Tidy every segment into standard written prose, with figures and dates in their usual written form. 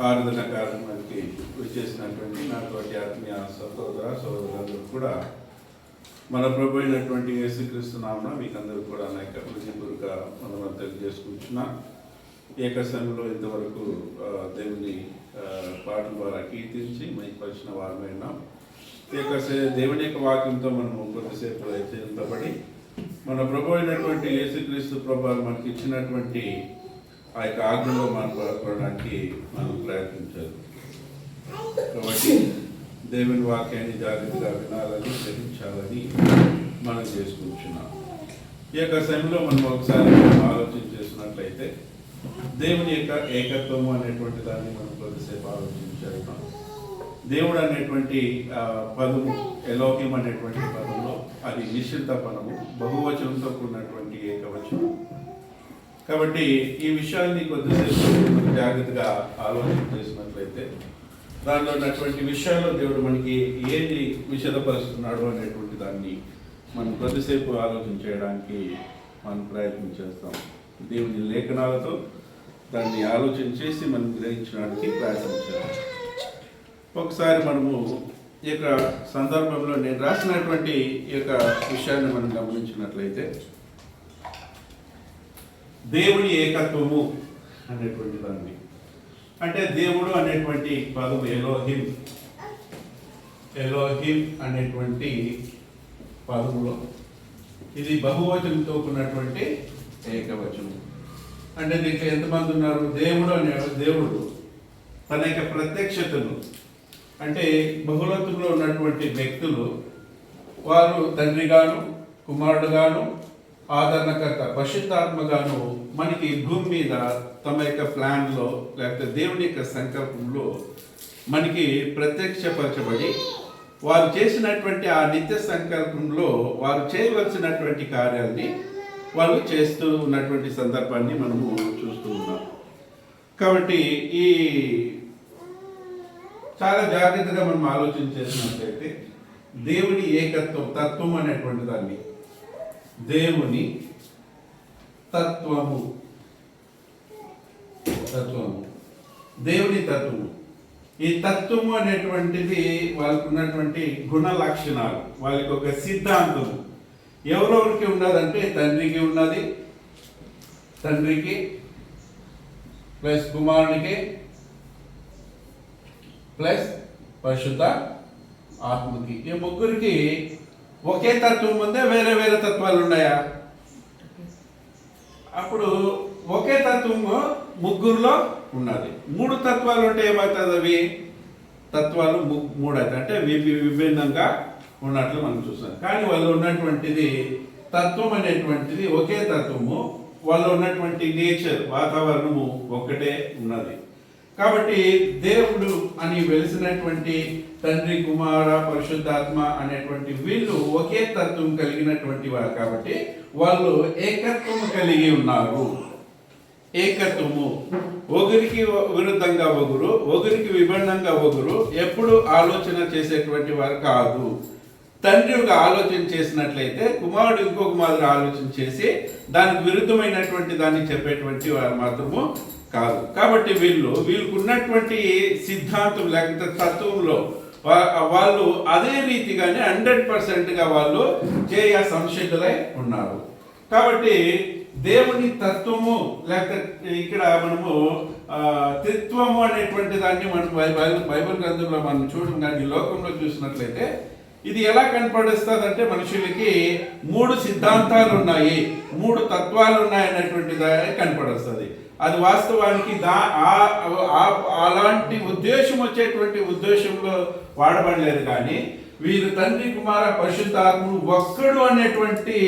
ఆరాధన కార్యక్రమానికి వచ్చేసినటువంటి నాతోటి ఆత్మీయ సోదరులందరూ కూడా మన ప్రభు అయినటువంటి యేసుక్రీస్తు నామమున మీకు అందరూ కూడా నా యొక్క హృదయపూర్వక వందనాలు తెలియజేసుకుంటున్నా. ఏక సమయంలో ఇంతవరకు దేవుని పాటల ద్వారా కీర్తించి మైపరిచిన వారమైనా దేవుని యొక్క వాక్యంతో మనము కొద్దిసేపు చింతపడి మన ప్రభు అయినటువంటి యేసుక్రీస్తు ప్రభు మనకి ఇచ్చినటువంటి ఆ యొక్క ఆజ్ఞలో మనం పడడానికి మనం ప్రయత్నించాలి. కాబట్టి దేవుని వాక్యాన్ని జాగ్రత్తగా వినాలని గ్రహించాలని మనం చేసుకుంటున్నాం. ఈ యొక్క సమయంలో మనం ఒకసారి ఆలోచన చేసినట్లయితే దేవుని యొక్క ఏకత్వము అనేటువంటి దాన్ని మనం కొద్దిసేపు ఆలోచించాలి. దేవుడు అనేటువంటి పదము ఎలోకిం అనేటువంటి పదంలో అది నిశ్చిత పదము, బహువచనంతో కూడినటువంటి ఏకవచనం. కాబట్టి ఈ విషయాన్ని కొద్దిసేపు మనం జాగ్రత్తగా ఆలోచన చేసినట్లయితే దానిలో ఉన్నటువంటి విషయాల్లో దేవుడు మనకి ఏది విషదపరుస్తున్నాడు అనేటువంటి దాన్ని మనం కొద్దిసేపు ఆలోచన చేయడానికి మనం ప్రయత్నం చేస్తాం. దేవుని లేఖనాలతో దాన్ని ఆలోచన చేసి మనం గ్రహించడానికి ప్రయత్నం చేస్తాం. ఒకసారి మనము ఈ యొక్క సందర్భంలో నేను రాసినటువంటి ఈ యొక్క విషయాన్ని మనం గమనించినట్లయితే దేవుని ఏకత్వము అనేటువంటి దాన్ని, అంటే దేవుడు అనేటువంటి పదం ఎలోహిం అనేటువంటి పదములో ఇది బహువచనంతో ఉన్నటువంటి ఏకవచనం. అంటే దీంట్లో ఎంతమంది ఉన్నారు? దేవుడు తన యొక్క ప్రత్యక్షతను, అంటే బహుళత్వంలో ఉన్నటువంటి వ్యక్తులు వారు తండ్రిగాను కుమారుడుగాను ఆదరణకర్త పరిశుద్ధాత్మగాను మనకి భూమి మీద తమ యొక్క ప్లాన్లో లేకపోతే దేవుని యొక్క సంకల్పంలో మనకి ప్రత్యక్షపరచబడి వారు చేసినటువంటి ఆ నిత్య సంకల్పంలో వారు చేయవలసినటువంటి కార్యాలని వాళ్ళు చేస్తూ ఉన్నటువంటి సందర్భాన్ని మనము చూస్తూ ఉన్నాం. కాబట్టి ఈ చాలా జాగ్రత్తగా మనం ఆలోచన చేసినట్లయితే దేవుని ఏకత్వం, తత్వం అనేటువంటి దాన్ని, దేవుని తత్వము, దేవుని తత్వము, ఈ తత్వము అనేటువంటిది వాళ్ళకు ఉన్నటువంటి గుణ లక్షణాలు, వాళ్ళకి ఒక సిద్ధాంతము. ఎవరెవరికి ఉన్నదంటే తండ్రికి ఉన్నది, తండ్రికి ప్లస్ కుమారునికి ప్లస్ పరిశుద్ధ ఆత్మకి, ఈ ముగ్గురికి ఒకే తత్వం ఉందే, వేరే వేరే తత్వాలు ఉన్నాయా? అప్పుడు ఒకే తత్వము ముగ్గురులో ఉన్నది. మూడు తత్వాలు ఉంటే ఏమవుతుంది? అవి తత్వాలు మూడు అవుతాయి, అంటే విభిన్నంగా ఉన్నట్లు మనం చూస్తాం. కానీ వాళ్ళు ఉన్నటువంటిది తత్వం అనేటువంటిది ఒకే తత్వము, వాళ్ళు ఉన్నటువంటి నేచర్, వాతావరణము ఒక్కటే ఉన్నది. కాబట్టి దేవుడు అని వెలిసినటువంటి తండ్రి కుమార పరిశుద్ధాత్మ అనేటువంటి వీళ్ళు ఒకే తత్వం కలిగినటువంటి వారు. కాబట్టి వాళ్ళు ఏకత్వము కలిగి ఉన్నారు. ఏకత్వము, ఒకరికి విరుద్ధంగా ఒకరికి విభిన్నంగా ఎప్పుడు ఆలోచన చేసేటువంటి వారు కాదు. తండ్రి ఒక ఆలోచన చేసినట్లయితే కుమారుడు ఇంకొక మాదిరి ఆలోచన చేసి దానికి విరుద్ధమైనటువంటి దాన్ని చెప్పేటువంటి వారు మాత్రము కాదు. కాబట్టి వీళ్ళకు ఉన్నటువంటి సిద్ధాంతం లేకపోతే తత్వంలో వాళ్ళు అదే రీతిగానే 100%గా వాళ్ళు సంసిద్ధులై ఉన్నారు. కాబట్టి దేవుని తత్వము లేకపోతే ఇక్కడ మనము త్రిత్వము అనేటువంటి దాన్ని మనం బైబిల్ గ్రంథంలో మనం చూడడం కానీ లోకంలో చూసినట్లయితే ఇది ఎలా కనపడిస్తుంది అంటే మనుషులకి మూడు సిద్ధాంతాలు ఉన్నాయి, మూడు తత్వాలు ఉన్నాయి అనేటువంటి కనపడుస్తుంది. అది వాస్తవానికి అలాంటి ఉద్దేశం వచ్చేటువంటి ఉద్దేశంలో వాడబడలేదు. కానీ వీరు తండ్రి కుమార పరిశుద్ధాత్ముడు ఒక్కడు అనేటువంటి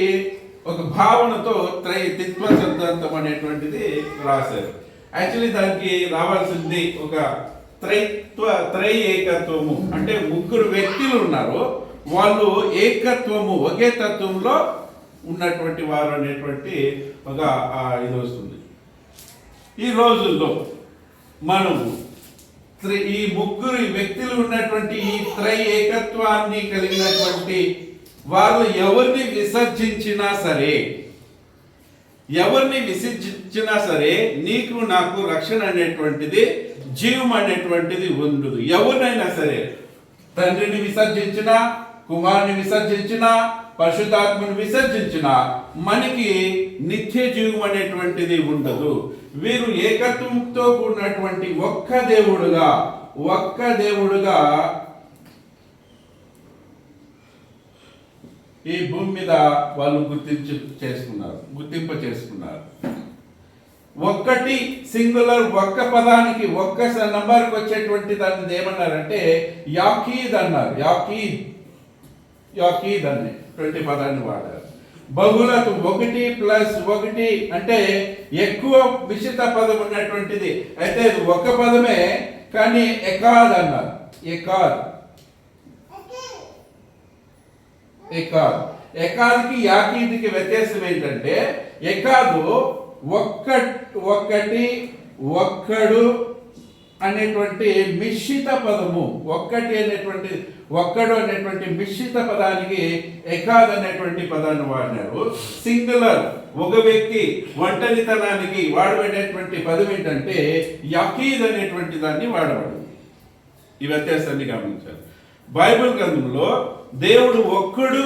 ఒక భావనతో త్రిత్వ సిద్ధాంతం అనేటువంటిది రాశారు. యాక్చువల్లీ దానికి రావాల్సింది ఒక ఏకత్వము, అంటే ముగ్గురు వ్యక్తులు ఉన్నారు, వాళ్ళు ఏకత్వము ఒకే తత్వంలో ఉన్నటువంటి వారు అనేటువంటి ఒక ఇది వస్తుంది. ఈ రోజుల్లో మనము ఈ ముగ్గురు వ్యక్తులు ఉన్నటువంటి ఈ త్రై ఏకత్వాన్ని కలిగినటువంటి వాళ్ళు ఎవరిని విసర్జించినా సరే నీకు నాకు రక్షణ అనేటువంటిది, జీవం అనేటువంటిది ఉండదు. ఎవరినైనా సరే, తండ్రిని విసర్జించినా, కుమారుని విసర్జించినా, పరిశుద్ధాత్మను విసర్జించినా మనకి నిత్య జీవం అనేటువంటిది ఉండదు. వీరు ఏకత్వంతో కూడినటువంటి ఒక్క దేవుడుగా ఈ భూమి మీద వాళ్ళు గుర్తింప చేసుకున్నారు. ఒక్కటి సింగులర్, ఒక్క పదానికి ఒక్క నంబర్కి వచ్చేటువంటి దాన్ని ఏమన్నారంటే యాకీద్ అన్నారు. యాకీద్ అని 20 పదాన్ని వాడారు. బహుళత్వం 1+1 అంటే ఎక్కువ మిశ్రిత పదం ఉన్నటువంటిది. అయితే అది ఒక పదమే, కానీ ఎకాద్ అన్నారు. ఎకాద్కి యాకీద్కి వ్యత్యాసం ఏంటంటే ఎకాదు ఒక్కటి ఒక్కడు అనేటువంటి మిశ్రిత పదము, ఒక్కడు అనేటువంటి మిశ్రిత పదానికి ఎకాద్ అనేటువంటి పదాన్ని వాడినారు. సింగులర్, ఒక వ్యక్తి ఒంటరితనానికి వాడబడేటువంటి పదం ఏంటంటే యాకీద్ అనేటువంటి దాన్ని వాడబడింది. ఈ వ్యత్యాసాన్ని గమనించాలి. బైబిల్ గ్రంథంలో దేవుడు ఒక్కడు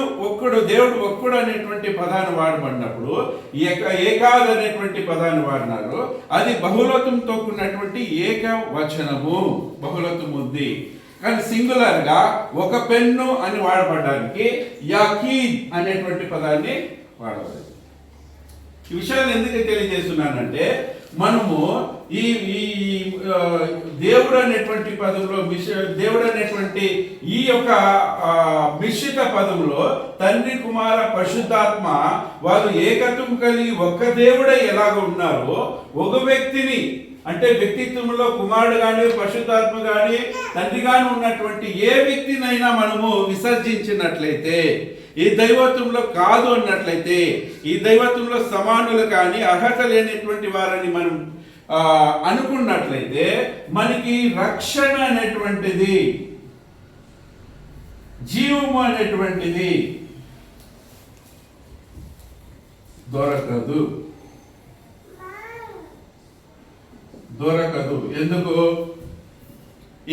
అనేటువంటి పదాన్ని వాడబడినప్పుడు ఏకాద్ అనేటువంటి పదాన్ని వాడినారు. అది బహుళత్వంతో కూడినటువంటి ఏకవచనము, బహుళత్వం ఉంది. కానీ సింగులర్ గా ఒక పెన్ను అని వాడబడడానికి యాకీద్ అనేటువంటి పదాన్ని వాడబడింది. ఈ విషయాన్ని ఎందుకు తెలియజేస్తున్నానంటే మనము ఈ దేవుడు అనేటువంటి పదంలో దేవుడు అనేటువంటి ఈ యొక్క మిశ్రిత పదంలో తండ్రి, కుమార, పరిశుద్ధాత్మ వారు ఏకత్వం కలిగి ఒక్క దేవుడే ఎలాగ ఉన్నారో, ఒక వ్యక్తిని అంటే వ్యక్తిత్వంలో కుమారుడు కానీ, పరిశుద్ధాత్మ కానీ, తండ్రి కానీ ఉన్నటువంటి ఏ వ్యక్తినైనా మనము విసర్జించినట్లయితే, ఈ దైవత్వంలో కాదు అన్నట్లయితే, ఈ దైవత్వంలో సమానులు కానీ అర్హత లేనటువంటి వారని మనం అనుకున్నట్లయితే మనకి రక్షణ అనేటువంటిది, జీవము అనేటువంటిది దొరకదు. ఎందుకు?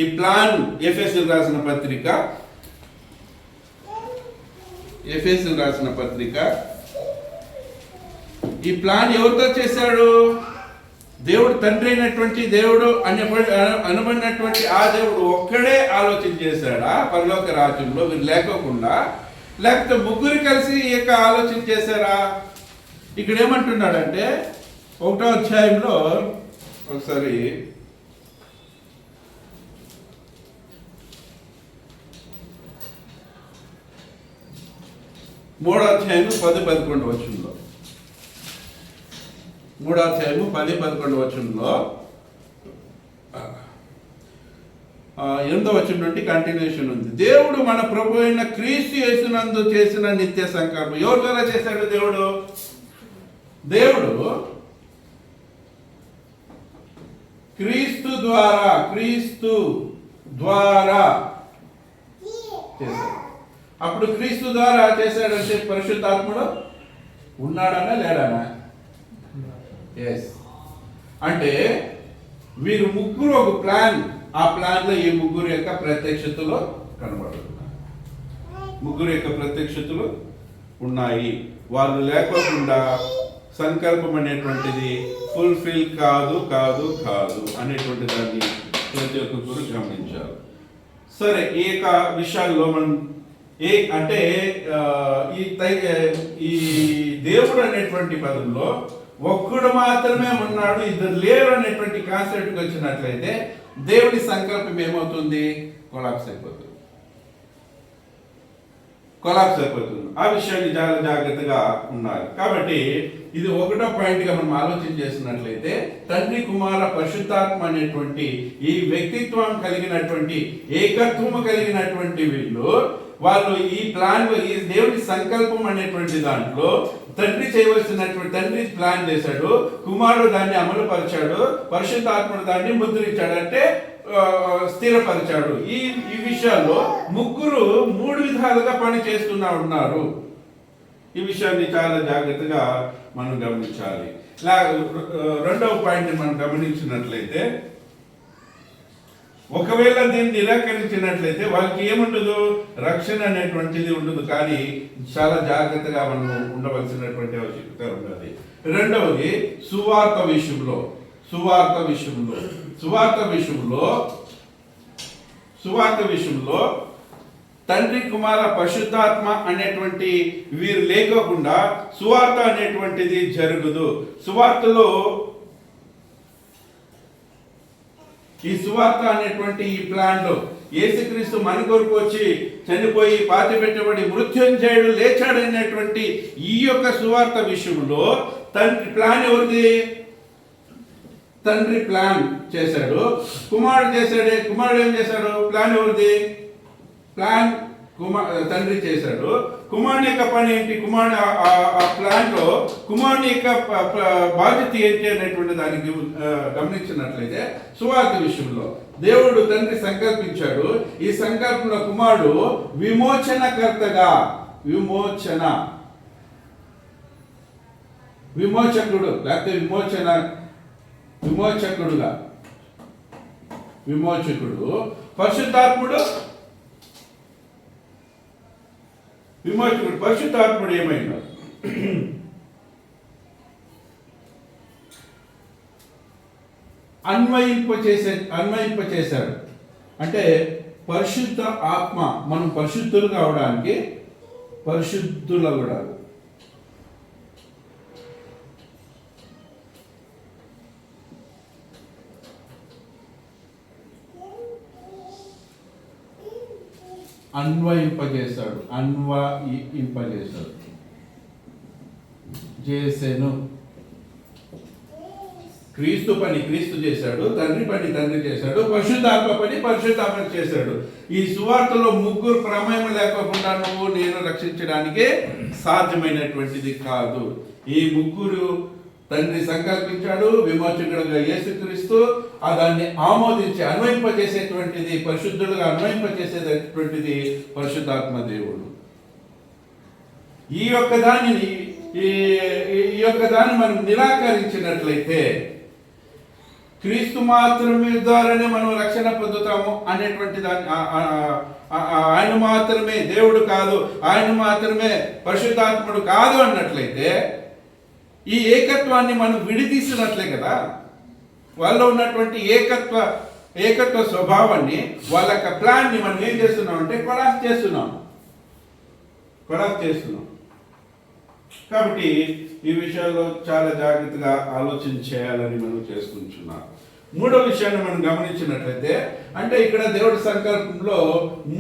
ఈ ప్లాన్ ఎఫెసీయులకు రాసిన పత్రిక ఈ ప్లాన్ ఎవరితో చేశాడు? దేవుడు, తండ్రి అయినటువంటి దేవుడు అనబడినటువంటి ఆ దేవుడు ఒక్కడే ఆలోచన చేశాడా పరలోక రాజ్యంలో వీరు లేకోకుండా? లేకపోతే ముగ్గురు కలిసి ఈ యొక్క ఆలోచన చేశారా? ఇక్కడ ఏమంటున్నాడంటే 1వ అధ్యాయంలో ఒకసారి 3వ అధ్యాయము 10-11 వచనంలో 3వ అధ్యాయము 10-11 వచనంలో 8వ వచనం నుండి కంటిన్యూషన్ ఉంది. దేవుడు మన ప్రభు అయిన క్రీస్తు యేసునందు చేసిన నిత్య సంకల్పం. ఎవరి ద్వారా చేశాడు? దేవుడు క్రీస్తు ద్వారా చేశాడు. అప్పుడు క్రీస్తు ద్వారా చేశాడంటే పరిశుద్ధాత్ముడు ఉన్నాడనా లేడానా? ఎస్. అంటే వీరు ముగ్గురు ఒక ప్లాన్, ఆ ప్లాన్ లో ఈ ముగ్గురు యొక్క ప్రత్యక్షతలో కనబడుతున్నారు. ముగ్గురు యొక్క ప్రత్యక్షతలు ఉన్నాయి. వాళ్ళు లేకోకుండా సంకల్పం అనేటువంటిది ఫుల్ఫిల్ కాదు అనేటువంటి దాన్ని ప్రతి ఒక్కరు గమనించారు. సరే, ఈ యొక్క విషయాల్లో మనం అంటే ఈ దేవుడు అనేటువంటి పదంలో ఒక్కడు మాత్రమే ఉన్నాడు, ఇద్దరు లేరు అనేటువంటి కాన్సెప్ట్కి వచ్చినట్లయితే దేవుడి సంకల్పం ఏమవుతుంది? కొలాప్స్ అయిపోతుంది. ఆ విషయాన్ని చాలా జాగ్రత్తగా ఉండాలి. కాబట్టి ఇది 1వ పాయింట్గా మనం ఆలోచన చేసినట్లయితే తండ్రి, కుమార, పరిశుద్ధాత్మ అనేటువంటి ఈ వ్యక్తిత్వం కలిగినటువంటి, ఏకత్వము కలిగినటువంటి వీళ్ళు వాళ్ళు ఈ ప్లాన్, ఈ దేవుడి సంకల్పం అనేటువంటి దాంట్లో తండ్రి చేయవలసినటువంటి, తండ్రి ప్లాన్ చేశాడు, కుమారుడు దాన్ని అమలు పరిచాడు, పరిశుద్ధాత్ముడు దాన్ని ముద్రించాడు, అంటే స్థిరపరిచాడు. ఈ విషయాల్లో ముగ్గురు 3 విధాలుగా పని చేస్తున్నా ఉన్నారు. ఈ విషయాన్ని చాలా జాగ్రత్తగా మనం గమనించాలి. రెండవ పాయింట్ మనం గమనించినట్లయితే, ఒకవేళ దీన్ని నిరాకరించినట్లయితే వాళ్ళకి ఏముండదు, రక్షణ అనేటువంటిది ఉండదు. కానీ చాలా జాగ్రత్తగా మనం ఉండవలసినటువంటి ఆవశ్యకత ఉన్నది. రెండవది సువార్త విషయంలో తండ్రి, కుమార, పరిశుద్ధాత్మ అనేటువంటి వీరు లేకోకుండా సువార్త అనేటువంటిది జరగదు. సువార్తలో ఈ సువార్త అనేటువంటి ఈ ప్లాన్ లో యేసుక్రీస్తు మన కొరకు వచ్చి చనిపోయి పాతి పెట్టబడి మృత్యుంజయుడు లేచాడు అనేటువంటి ఈ యొక్క సువార్త విషయంలో తండ్రి ప్లాన్ ఎవరిది? తండ్రి ప్లాన్ చేశాడు, కుమారుడు చేశాడు. కుమారుడు ఏం చేశాడు? ప్లాన్ ఎవరిది? ప్లాన్ తండ్రి చేశాడు. కుమారుని యొక్క పని ఏంటి? కుమారుడు ఆ ప్లాన్ లో కుమారుని యొక్క బాధ్యత ఏంటి అనేటువంటి దానికి గమనించినట్లయితే, సువార్త విషయంలో దేవుడు తండ్రి సంకల్పించాడు. ఈ సంకల్పంలో కుమారుడు విమోచనకర్తగా, విమోచకుడు లేకపోతే విమోచకుడు, పరిశుద్ధాత్ముడు విమోచకుడు. పరిశుద్ధాత్ముడు ఏమైనా అన్వయింప చేశాడు. అంటే పరిశుద్ధ ఆత్మ, మనం పరిశుద్ధులు కావడానికి పరిశుద్ధులు కూడా అన్వయింపజేశాడు. చేసెను. క్రీస్తు పని క్రీస్తు చేశాడు, తండ్రి పని తండ్రి చేశాడు, పరిశుద్ధాత్మ పని పరిశుద్ధాత్మ చేశాడు. ఈ సువార్తలో ముగ్గురు ప్రమేయం లేకుండా నువ్వు నేను రక్షించడానికి సాధ్యమైనటువంటిది కాదు. ఈ ముగ్గురు తండ్రి సంకల్పించాడు, విమోచకుడుగా యేసుక్రీస్తు దాన్ని ఆమోదించి అన్వయింపజేసేటువంటిది, పరిశుద్ధుడుగా అన్వయింపజేసేటటువంటిది పరిశుద్ధాత్మ దేవుడు. ఈ యొక్క దాన్ని మనం నిరాకరించినట్లయితే, క్రీస్తు మాత్రమే ద్వారానే మనం రక్షణ పొందుతాము అనేటువంటి దాన్ని, ఆయన మాత్రమే దేవుడు కాదు, ఆయన మాత్రమే పరిశుద్ధాత్ముడు కాదు అన్నట్లయితే, ఈ ఏకత్వాన్ని మనం విడితీసినట్లే కదా. వాళ్ళలో ఉన్నటువంటి ఏకత్వ స్వభావాన్ని, వాళ్ళ యొక్క ప్లాన్ని మనం ఏం చేస్తున్నాం అంటే కొలాప్స్ చేస్తున్నాం. కాబట్టి ఈ విషయాల్లో చాలా జాగ్రత్తగా ఆలోచన చేయాలని మనం చేసుకుంటున్నాం. మూడో విషయాన్ని మనం గమనించినట్లయితే, అంటే ఇక్కడ దేవుడి సంకల్పంలో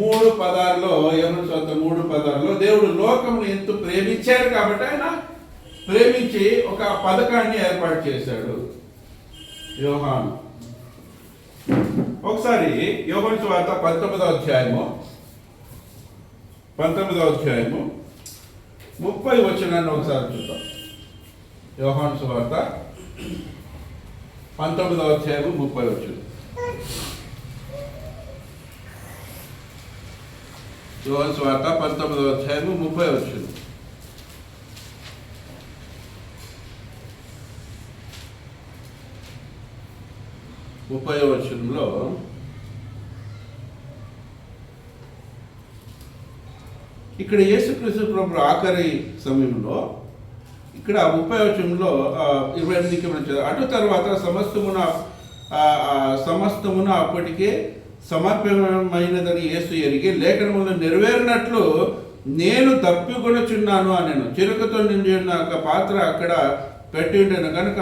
3 పదాల్లో, ఎవరి సొంత 3 పదాల్లో దేవుడు లోకమును ఎంతో ప్రేమించారు కాబట్టి ఆయన ప్రేమించి ఒక పథకాన్ని ఏర్పాటు చేశాడు. యోహాను, ఒకసారి యోహాను సువార్త 19వ అధ్యాయము 30 వచనాన్ని ఒకసారి చూద్దాం. యోహాను సువార్త 19వ అధ్యాయము 30 వచనం. యోహాను సువార్త 19వ అధ్యాయము 30 వచనం. వచనంలో ఇక్కడ యేసుక్రీస్తు ప్రభు ఆఖరి సమయంలో, ఇక్కడ 30వ వచనంలో 28కి మనం చదువు. అటు తర్వాత సమస్తమున అప్పటికే సమర్పణమైనదని యేసు ఎరిగి, లేఖనములు నెరవేరినట్లు నేను తప్పికొనుచున్నాను అనెను. చిరుకతో నిండి ఉన్న ఒక పాత్ర అక్కడ పెట్టి ఉండేను కనుక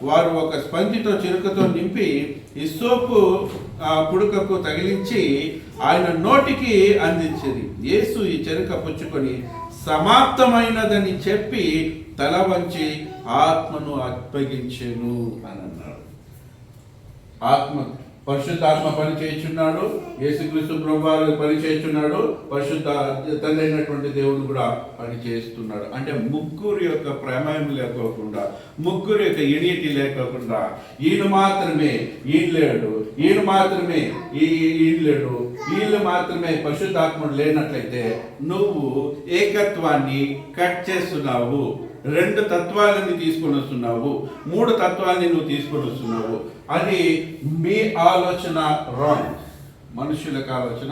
వారు ఒక స్పంజితో చిరుకతో నింపి ఇస్సోపు పుడకకు తగిలించి ఆయన నోటికి అందించింది. యేసు ఈ చెరుక పుచ్చుకొని సమాప్తమైనదని చెప్పి తల వంచి ఆత్మను అప్పగించెను అని అన్నాడు. పరిశుద్ధాత్మ పని చేయుచున్నాడు, యేసుక్రీస్తు ప్రభువారు పని చేయుచున్నాడు, పరిశుద్ధ తండ్రి అయినటువంటి దేవుడు కూడా పని చేస్తున్నాడు. అంటే ముగ్గురు యొక్క ప్రమేయం లేకోకుండా, ముగ్గురు యొక్క యూనిటీ లేకోకుండా ఈయన మాత్రమే ఈయన లేడు, ఈయన మాత్రమే ఈయన లేడు, వీళ్ళు మాత్రమే పరిశుద్ధాత్ముడు లేనట్లయితే నువ్వు ఏకత్వాన్ని కట్ చేస్తున్నావు. 2 తత్వాలని తీసుకొని వస్తున్నావు, 3 తత్వాన్ని నువ్వు తీసుకొని వస్తున్నావు. అది మీ ఆలోచన రాంగ్, మనుషులకు ఆలోచన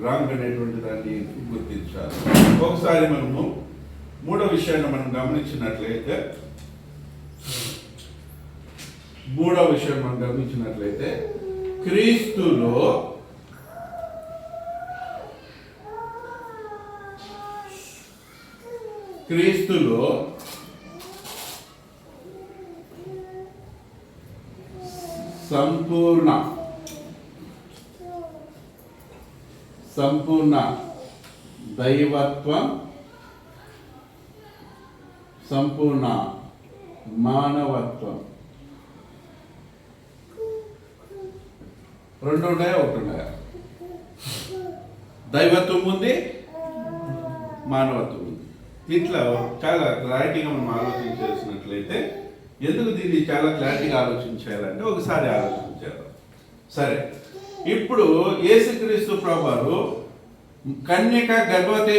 రాంగ్ అనేటువంటి దాన్ని గుర్తించాలి. ఒకసారి మనము 3వ విషయాన్ని మనం గమనించినట్లయితే, క్రీస్తులో సంపూర్ణ దైవత్వం, సంపూర్ణ మానవత్వం, 2 ఉన్నాయా, 1 ఉన్నాయా? దైవత్వం ఉంది, మానవత్వం ఉంది. దీంట్లో చాలా క్లారిటీగా మనం ఆలోచించేసినట్లయితే, ఎందుకు దీన్ని చాలా క్లారిటీగా ఆలోచించాలంటే ఒకసారి ఆలోచించారు. సరే, ఇప్పుడు యేసుక్రీస్తు ప్రభువారు కన్యక గర్భవతి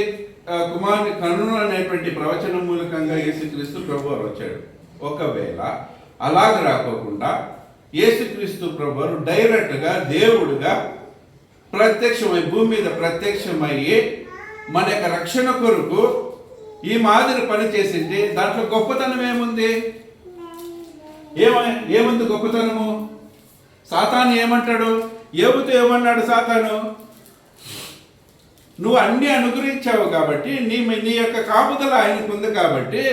కుమారుని కనును అనేటువంటి ప్రవచనం మూలకంగా యేసుక్రీస్తు ప్రభువారు వచ్చాడు. ఒకవేళ అలాగ రాకోకుండా యేసుక్రీస్తు ప్రభువారు డైరెక్ట్గా దేవుడుగా ప్రత్యక్షమై భూమి మీద ప్రత్యక్షమయ్యి మన యొక్క రక్షణ కొరకు ఈ మాదిరి పని చేసింది. దాంట్లో గొప్పతనం ఏముంది? ఏముంది గొప్పతనము? సాతాను ఏమంటాడు? ఏబుతో ఏమన్నాడు సాతాను? నువ్వు అన్ని అనుగ్రహించావు కాబట్టి, నీ యొక్క కాపుదల ఆయనకు ఉంది కాబట్టి,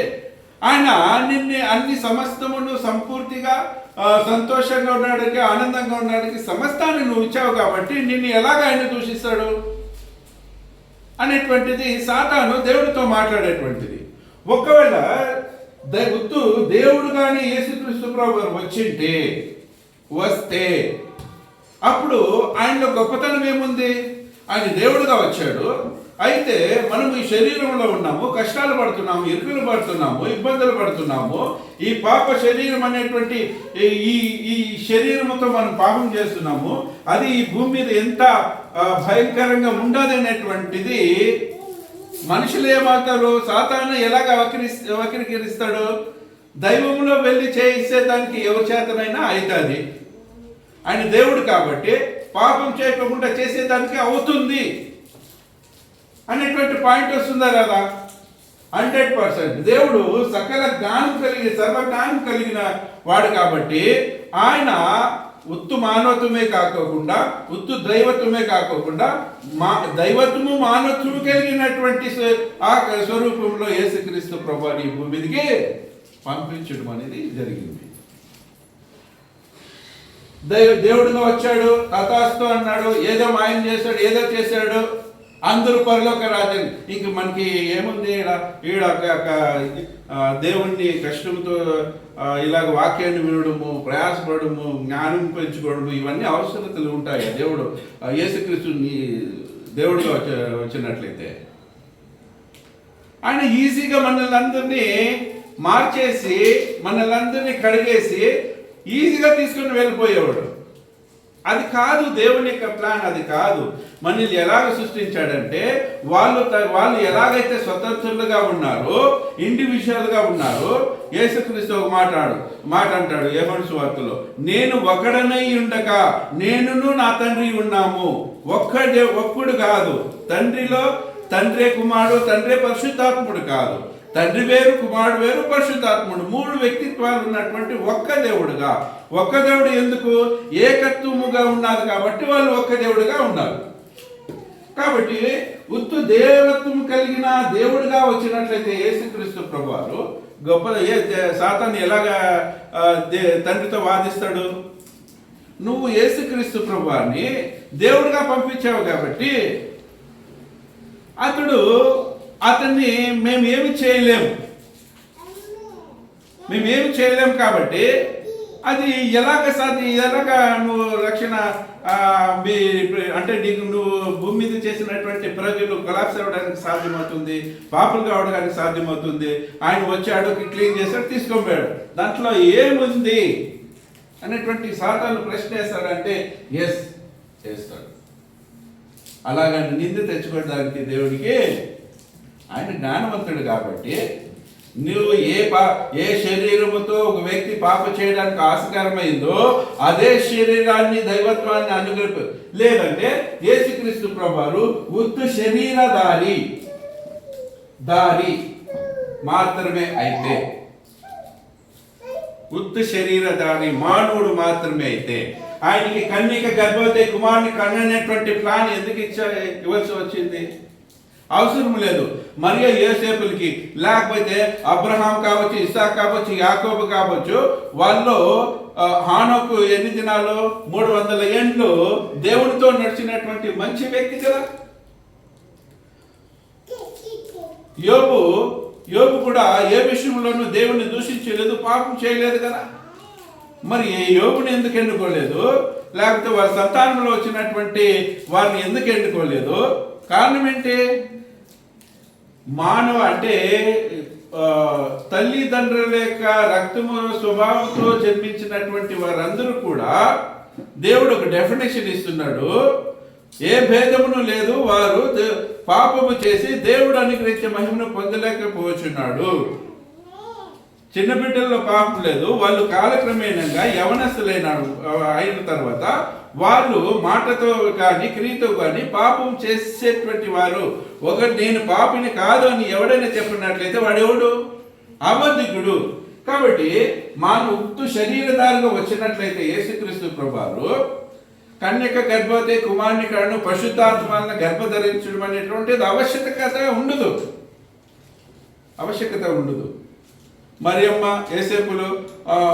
ఆయన నిన్ను అన్ని సమస్తమును సంపూర్తిగా సంతోషంగా ఉండడానికి, ఆనందంగా ఉండడానికి సమస్తాన్ని నువ్వు ఇచ్చావు కాబట్టి నిన్ను ఎలాగ ఆయన దూషిస్తాడు అనేటువంటిది సాతాను దేవుడితో మాట్లాడేటువంటిది. ఒకవేళ దేవుడు కానీ యేసుక్రీస్తు ప్రభువు వస్తే అప్పుడు ఆయనలో గొప్పతనం ఏముంది? ఆయన దేవుడుగా వచ్చాడు. అయితే మనం ఈ శరీరంలో ఉన్నాము, కష్టాలు పడుతున్నాము, ఇరుకులు పడుతున్నాము, ఇబ్బందులు పడుతున్నాము. ఈ పాప శరీరం అనేటువంటి ఈ శరీరంతో మనం పాపం చేస్తున్నాము. అది ఈ భూమి మీద ఎంత భయంకరంగా ఉండదనేటువంటిది మనుషులు ఏమవుతారు? సాతాను ఎలాగ వక్రీకరిస్తాడు? దైవంలో వెళ్ళి చేసేదానికి ఎవరి చేతనైనా అవుతుంది. ఆయన దేవుడు కాబట్టి పాపం చేయకుండా చేసేదానికి అవుతుంది అనేటువంటి పాయింట్ వస్తుందా కదా? 100%. దేవుడు సకల జ్ఞానం సర్వజ్ఞానం కలిగిన వాడు కాబట్టి ఆయన ఉత్తు మానవత్వమే కాకోకుండా, ఉత్తు దైవత్వమే కాకోకుండా దైవత్వము మానవత్వము కలిగినటువంటి ఆ స్వరూపంలో యేసుక్రీస్తు ప్రభువుని భూమి మీదకి పంపించడం అనేది జరిగింది. దేవుడుగా వచ్చాడు, తథాస్తు అన్నాడు, ఏదో మాయం చేశాడు, ఏదో చేశాడు, అందరూ పరలోక రాజ్యం. ఇంక మనకి ఏముంది? ఈడ దేవుణ్ణి కష్టంతో ఇలాగ వాక్యాన్ని వినడము, ప్రయాసపడము, జ్ఞానం పెంచుకోవడము, ఇవన్నీ అవసరతలు ఉంటాయి. దేవుడు యేసుక్రీస్తుని దేవుడుగా వచ్చినట్లయితే ఆయన ఈజీగా మనల్ని అందరినీ మార్చేసి, మనల్ని అందరినీ కడిగేసి ఈజీగా తీసుకుని వెళ్ళిపోయేవాడు. అది కాదు దేవుని యొక్క ప్లాన్, అది కాదు. మనల్ని ఎలాగ సృష్టించాడంటే వాళ్ళు ఎలాగైతే స్వతంత్రులుగా ఉన్నారో, ఇండివిజువల్గా ఉన్నారో, యేసుక్రీస్తు ఒక మాట అంటాడు యోహాను సువార్తలో, నేను ఒకడనై ఉండగా నేనును నా తండ్రి ఉన్నాము. ఒక్కడు కాదు, తండ్రిలో తండ్రే కుమారుడు, తండ్రే పరిశుద్ధాత్ముడు కాదు. తండ్రి వేరు, కుమారుడు వేరు, పరిశుద్ధాత్ముడు, 3 వ్యక్తిత్వాలు ఉన్నటువంటి ఒక్క దేవుడుగా. ఒక్క దేవుడు ఎందుకు? ఏకత్వముగా ఉన్నది కాబట్టి వాళ్ళు ఒక్క దేవుడుగా ఉన్నారు. కాబట్టి ఉత్తు దేవత్వం కలిగిన దేవుడుగా వచ్చినట్లయితే యేసుక్రీస్తు ప్రభువారు గొప్ప సాతాను ఎలాగా తండ్రితో వాదిస్తాడు? నువ్వు యేసుక్రీస్తు ప్రభువారిని దేవుడుగా పంపించావు కాబట్టి అతన్ని మేమేమి చేయలేము కాబట్టి అది ఎలాగా నువ్వు రక్షణ అంటే నీకు నువ్వు భూమి మీద చేసినటువంటి ప్రజలు కొలాప్స్ అవ్వడానికి సాధ్యమవుతుంది, పాపులు కావడానికి సాధ్యమవుతుంది. ఆయన వచ్చాడు, క్లీన్ చేశాడు, తీసుకొని పోయాడు, దాంట్లో ఏముంది అనేటువంటి సాతాను ప్రశ్న వేస్తాడంటే ఎస్ చేస్తాడు. అలాగని నింద తెచ్చుకోవడానికి దేవుడికి, ఆయన జ్ఞానవంతుడు కాబట్టి నువ్వు ఏ శరీరముతో ఒక వ్యక్తి పాప చేయడానికి ఆస్కారమైందో అదే శరీరాన్ని దైవత్వాన్ని అనుగ్రహ, లేదంటే యేసుక్రీస్తు ప్రభువారు ఉత్తు శరీరధారి మాత్రమే అయితే, ఉత్తు శరీరధారి మానవుడు మాత్రమే అయితే ఆయనకి కన్యక గర్భవతి కుమారుని కన్ననేటువంటి ప్లాన్ ఎందుకు ఇవ్వాల్సి వచ్చింది? అవసరం లేదు. మరియ యోసేపులకి, లేకపోతే అబ్రహాం కావచ్చు, ఇస్సాకు కావచ్చు, యాకోబు కావచ్చు, వాళ్ళు హానోకు ఎన్ని దినాలు 300 ఏండ్లు దేవునితో నడిచినటువంటి మంచి వ్యక్తి కదా. యోబు కూడా ఏ విషయంలోనూ దేవుని దూషించలేదు, పాపం చేయలేదు కదా. మరి యోబుని ఎందుకు ఎన్నుకోలేదు? లేకపోతే వారి సంతానంలో వచ్చినటువంటి వారిని ఎందుకు ఎన్నుకోలేదు? కారణం ఏంటి? మానవ అంటే తల్లిదండ్రుల యొక్క రక్తము స్వభావంతో జన్మించినటువంటి వారందరూ కూడా దేవుడు ఒక డెఫినేషన్ ఇస్తున్నాడు. ఏ భేదమును లేదు, వారు పాపము చేసి దేవుడు అనుగ్రహించే మహిమను పొందలేకపోతున్నాడు. చిన్న బిడ్డల్లో పాపం లేదు, వాళ్ళు కాలక్రమేణంగా యవనస్తులైన అయిన తర్వాత వాళ్ళు మాటతో కానీ క్రియతో కానీ పాపం చేసేటువంటి వారు. నేను పాపిని కాదు అని ఎవడైనా చెప్పినట్లయితే వాడెవడు? అబద్ధికుడు. కాబట్టి ఉత్తు శరీరధారిగా వచ్చినట్లయితే యేసుక్రీస్తు ప్రభువారు కన్యక గర్భవతి కుమారుని కను పరిశుద్ధాత్మను గర్భధరించడం అనేటువంటిది ఆవశ్యకత ఉండదు. మరియమ్మ యేసేపులు